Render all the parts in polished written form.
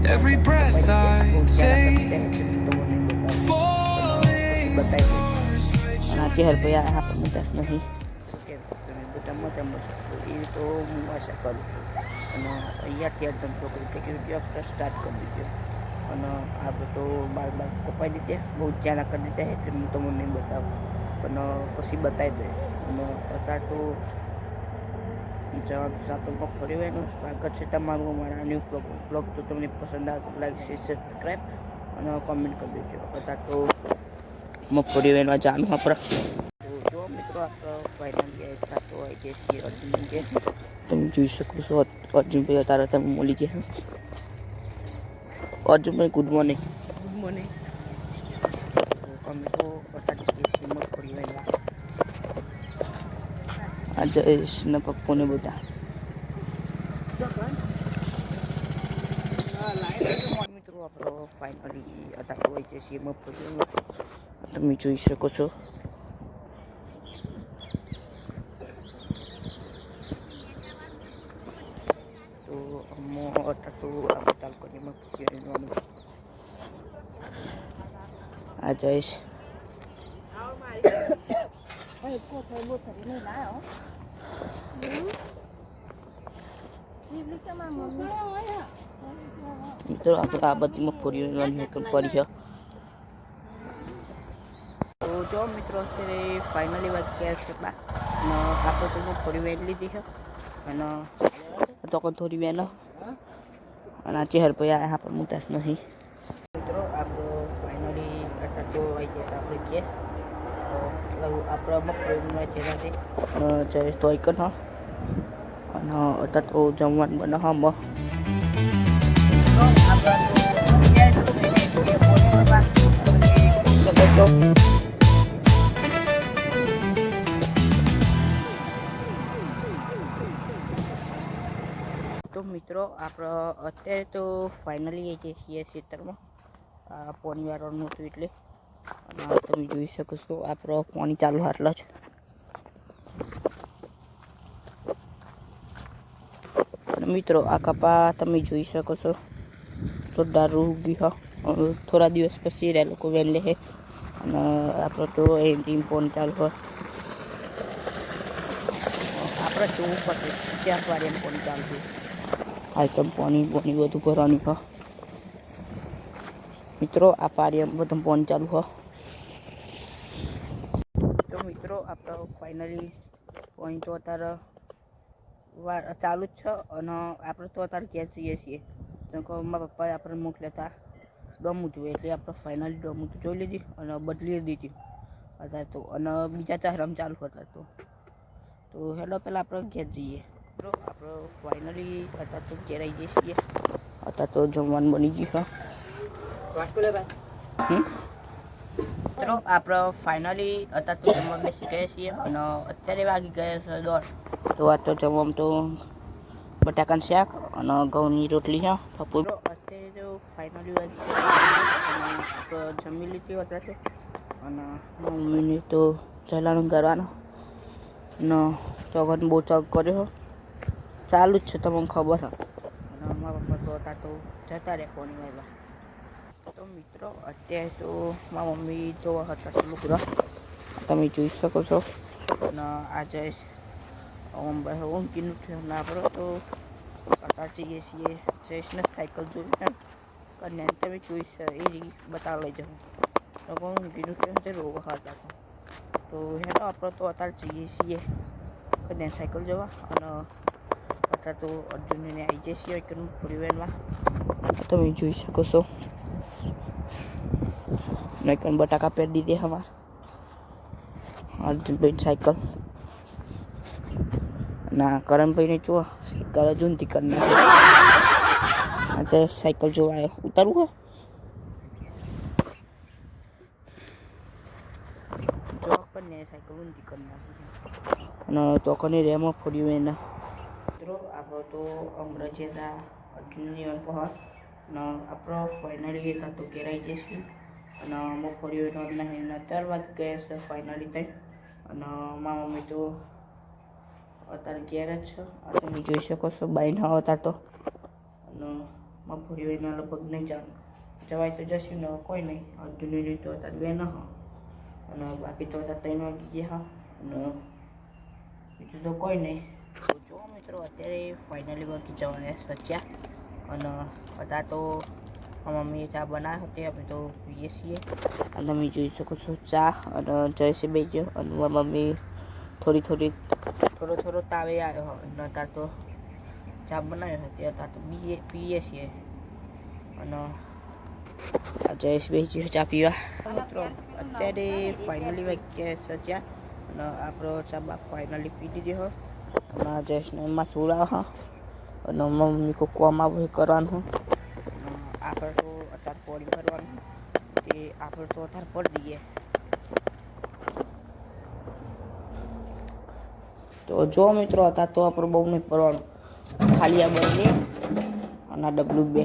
Every breath I take, falling stars Nanti rejoin harus ya me. apa mudah nahi. Itu masa કરું અને અહીંયાથી એકદમ છોકરી ટેકરી આપણે સ્ટાર્ટ કરી દીધો અને આપણે તો બાર કપાઈ દીધા બહુ ચાલા કરી દીધા એટલે હું તમને નહીં બતાવું પણ પછી બતાવી દે અને અત્યારે તો જવાનું સાતમમાં ફરી એનું સ્વાગત છે તમારું અમારા ન્યૂ બ્લોગ તો તમને પસંદ આવે તો લાઈક શેર સબસ્ક્રાઈબ અને કોમેન્ટ કરી દેજો અત્યારે તો મગફળી વેણવા જવાનું આપણે તો જો મિત્રો આપણે ફાઇનલ થતો હોય કે છીએ અર્જુન કે તમે જોઈ શકો છો અર્જુનભાઈ અત્યારે તમે મળી ગયા અર્જુનભાઈ ગુડ મોર્નિંગ અમે તો અત્યારે છીએ મગફળી વેણવા આ જયેશના પપ્પોને બધા મિત્રો આપણો ફાઇનલી અત્યારે હોય છે છીએ મગફળી વેણવા તમે જોઈ શકો છો તો અમો અત્યારે તો આપણે તાલુકાની મગફળી વેણવાનું આ જયેશ મિત્રો આપણે આ બધી મગફળી વેણવાની એકમ પડી છે તો જો મિત્રો અત્યારે ફાઇનલી વાત ગયા છે બા અને આપણે તો મગફળી વેણ લીધી છે અને તો કોઈ થોડી વેણ અને આ ચહેર પર આપણે મુતાસ નહીં મિત્રો આપણે ફાઇનલી અત્યારે તો આવી જાય આપણે કે આપણે મગફળી જેનાથી જયેશ તો એક ન અને અત્યારે તો જમવાનું બનાવવામાં તો મિત્રો આપણે અત્યારે તો ફાઇનલી આવી જઈએ છીએ ખેતરમાં પાણી વાળવાનું હતું એટલે અને તમે જોઈ શકો છો આપણો પાણી ચાલુ આટલો જ મિત્રો આ કપા તમે જોઈ શકો છો જોરદાર ઉગી હા થોડા દિવસ પછી એ લોકો વેણ લે અને આપણો તો એ ટીમ પાણી ચાલુ હોય આપણે જોવું પડશે ત્યાં વાર એમ પાણી ચાલુ છે આઈટમ પાણી બધું ભરવાનું હા મિત્રો આ પાણી બધું પાણી ચાલુ હોય તો મિત્રો આપણે ફાઇનલી પાણી તો અત્યારે ચાલુ જ છે અને આપણે તો અત્યારે ક્યાં જઈએ છીએ કેમ કે મારા પપ્પાએ આપણે મોકલ્યા હતા ડોમું જોઈએ એટલે આપણે ફાઇનલી ડોમું તો જોઈ લીધી અને બદલી દીધી અત્યારે તો અને બીજા ચારમ ચાલુ હતા તો હેલો પહેલાં આપણે ઘેર જઈએ તો આપણે ફાઇનલી અત્યારે તો ઘેર આવી જઈએ છીએ અત્યારે તો જમવાનું બની ગયું મિત્રો આપણે ફાઇનલી અત્યારે તો જમવા બેસી ગયા છીએ અને અત્યારે વાગી ગયા છે 10 તો આ તો જમવામાં તો બટાકાનું શાક અને ઘઉંની રોટલી છે પપ્પુ અત્યારે તો ફાઇનલી જમી લીધી અત્યારે અને મમ્મીને તો ચલાણું કરવાનું ને ચોગન બહુ ચોક કર્યો ચાલુ જ છે તમને ખબર છે અને મારા પપ્પા તો હતા તો જતા રહે પાણી વાળવા તો મિત્રો અત્યારે તો મારા મમ્મી તો હતા તો લુગડા તમે જોઈ શકો છો અને આ જયેશ ઊંઘીનું છે ને આપણે તો અત્યારે જઈએ છીએ જયેશને સાયકલ જોઈને કરીને તમે જોઈ એ બતાવી લઈ જાઉં તો ઊંઘીનું છે તે રોગ હતા તો હેલો આપણે તો અત્યારે જઈએ છીએ કરીને સાયકલ જવા અને અત્યારે તો અર્જુનને આવી જઈએ છીએ કે થોડી વેનમાં તમે જોઈ શકો છો નકન બટાકા પહેરી દીધે હમાર અર્જુનભાઈ સાયકલ ના કરણભાઈને જો સાયકલ અર્જુનથી કરી નાખે આજે સાયકલ જોવા આવ્યો ઉતારવું જો કરીને સાયકલ ઊંધી કરી નાખી અને તો કને રેમાં ફોડ્યું એને મિત્રો આપણો તો અંગ્રેજી હતા અર્જુનની પહોંચ અને આપણો ફાઇનલી હતા તો ઘેરાઈ જશે અને મગફળીઓ એના 4 વાગે ગયા છે ફાઇનલી થઈ અને મારા મમ્મી તો અત્યારે ઘેર જ છે તમે જોઈ શકો છો બાઈને હતા તો અને મગફળી એના લગભગ નહીં જવાય તો જશું ને કોઈ નહીં. અર્જુનની તો અત્યારે બે ન અને બાકી તો અત્યારે 3 વાગી ગયા અને બીજું તો કોઈ નહીં. તો જો મિત્રો અત્યારે ફાઇનલી બાકી જવાયા સચ્યા અને બધા તો મમ્મીએ ચા બનાવી હતી આપણે તો પીએ છીએ અને તમે જોઈ શકો છો ચા અને જયસે બેસ્યો અને મમ્મી થોડો તાવે આવ્યો અને અત્યારે તો ચા બનાવી હતી અત્યારે તો પીએ છીએ અને જયેશ બેસ્યો ચા પીવા. મિત્રો અત્યારે ફાઇનલી વાગ્યા સચ્યા અને આપણો ચા બાપ ફાઇનલી પી દીધી હોય અને જયેશને એમાં સુરાવ અને મમ્મી કોકવામાં ભાઈ કરવાનું આપણે તો અત્યારે પોળી ભરવાનું તે આપણે તો અત્યારે પડી દઈએ. તો જો મિત્રો અત્યારે તો આપણે બહુ નહીં પડવાનું ખાલી આ બંને અને આ ડબલું બે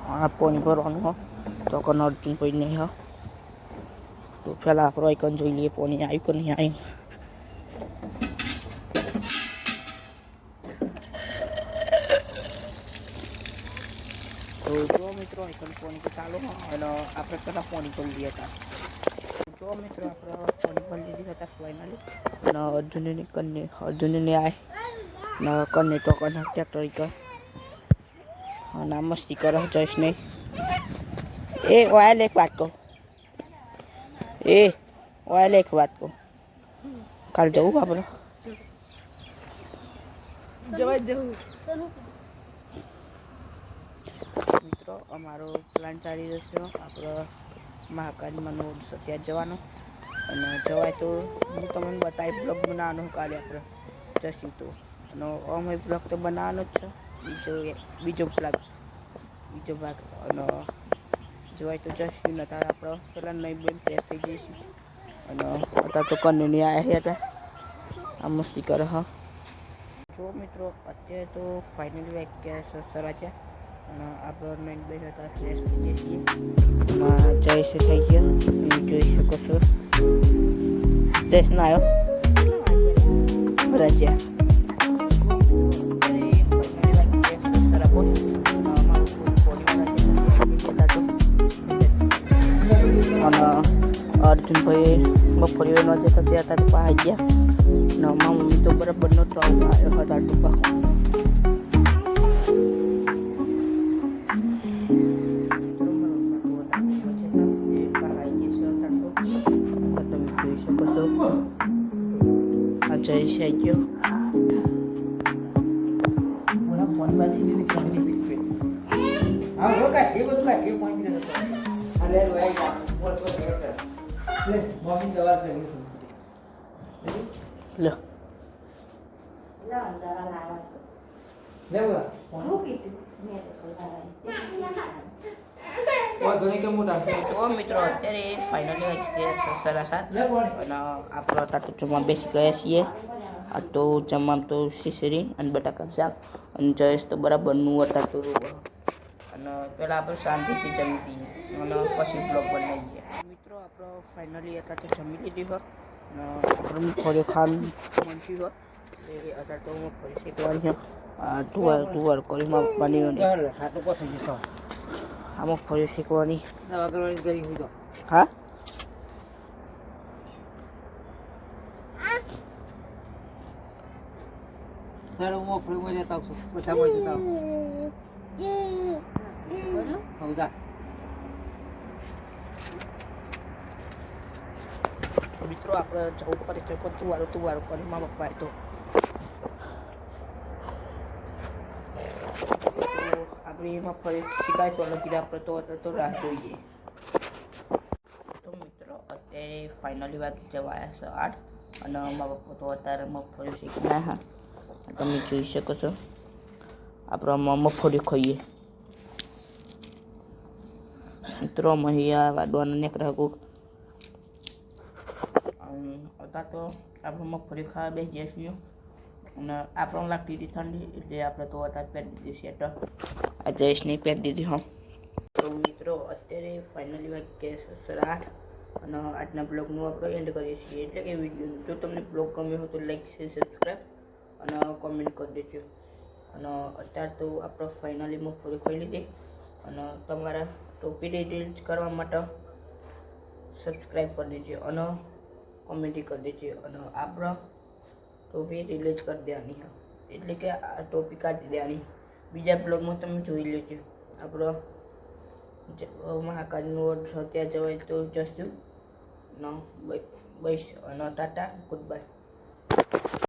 આ પોણી ભરવાનું હો તો કોણ અર્જુન કોઈ નહીં હો. તો પહેલાં આપણે આઈકન જોઈ લઈએ પોણી આવ્યું કે નહીં આવ્યું. તો જો મિત્રો આઈકન પોણી તો ચાલુ અને આપણે પહેલાં પોણી કરી લઈએ હતા. જો મિત્રો આપણે પોણી ભરી લીધી હતા ફાઇનલી અને અર્જુનને આય ને કને તો કને ટ્રેક્ટર કર અને મસ્તી કરો જઈશ નહીં. એ ઓયા લેખ વાત કહો ઓયા લેખ વાત કહો કાલ જવું આપણે જવું. મિત્રો અમારો પ્લાન ચાલી રહ્યો છે આપણે મહાકાળીમાં નોડ ત્યાં જવાનો અને જવાય તો હું તમને બતાવી બ્લોગ બનાવવાનો કાલે આપણે જશું તો અને અમે બ્લોગ તો બનાવવાનો જ છે બીજો ભાગ અને જોવાય તો જશું ને તારે આપણે પહેલાં નહીં બેન ફ્રેશ થઈ જઈશું અને અત્યારે તો કન્યુની આવ્યા હતા આ મસ્તી કરે હા. જો મિત્રો અત્યારે તો ફાઇનલી વાગ્યા સરા અને આપણે નાઇન બે હતા ફ્રેશ થઈ જઈએ છીએ એમાં જયેશ થઈ ગયા જોઈ શકો છો. જયેશ ના આવ્યો રચ્યા અને અર્જુનભાઈ મગફળીઓ ન જતા ત્યાં હતા પાઈ ગયા ને અમારા મમ્મી તો બરાબર નહોતો આવ્યો હતા ટૂંકા. તમે જોઈ શકો છો આ જયેશ આવી ગયો. મિત્રો અત્યારે ફાઇનલી સરસ અને આપણે અત્યારે જમવા બેસી ગયા છીએ. આ તો જમવામાં તો ખીચડી અને બટાકા શાક અને જયેશ તો બરાબરનું અત્યારે તો અને પહેલાં આપણે શાંતિથી જમી દઈએ અને પછી બ્લોગ બનાવી દઈએ. મિત્રો આપણે ફાઇનલી અત્યારે તો જમી લીધી હોય અને આપણે થોડી ખાવાનું મન થયું હોય એ અત્યારે તો ફરી શીખવાની છે. આ તુવાર કરી બની આમાં ફરી શીખવાની હા. મિત્રો આપણે જવું પડે છે પણ તુવારું કરી મા પપ્પાએ તો આપણે એમાં ફરી શીખાય તો લગી આપણે તો રાહ જોઈએ. તો મિત્રો અત્યારે ફાઇનલી વાગી જવાયા છે 8 અને મા પપ્પા તો અત્યારે મગફળી શીખના હા તમે જોઈ શકો છો. આપણે મગફળી ખાઈએ મિત્રો અહીંયા વાડવાનું નીકળે કોક અત્યારે તો આપણે મગફળી ખાવા બેસી જઈશું અને આપણને લાગતી હતી ઠંડી એટલે આપણે તો અત્યારે પહેરી દીધી સ્વેટર. આ જયેશને પહેરી દીધી હા. તો મિત્રો અત્યારે ફાઇનલી વાગ્યા 8 અને આજના બ્લોગનું આપણે એન્ડ કરીએ છીએ, એટલે કે વિડીયોનું. જો તમને બ્લોગ ગમ્યો હોય તો લાઈક શેર સબસ્ક્રાઈબ અને કોમેન્ટ કરી દેજો. અને અત્યારે તો આપણે ફાઇનલી મગફળી ખોઈ લીધી અને તમારા ટોપી ડિટેલ્સ કરવા માટે સબસ્ક્રાઈબ કરી દેજો અને કોમેન્ટ કરી દેજો. અને આપણે ટોપી રિલીઝ કરી દેવાની, એટલે કે આ ટોપી કાઢી દેવાની. બીજા બ્લોગમાં તમે જોઈ લેજો. આપણો મહાકાળનું ત્યાં જવાય તો જશું. બસ અને ટાટા, ગુડ બાય.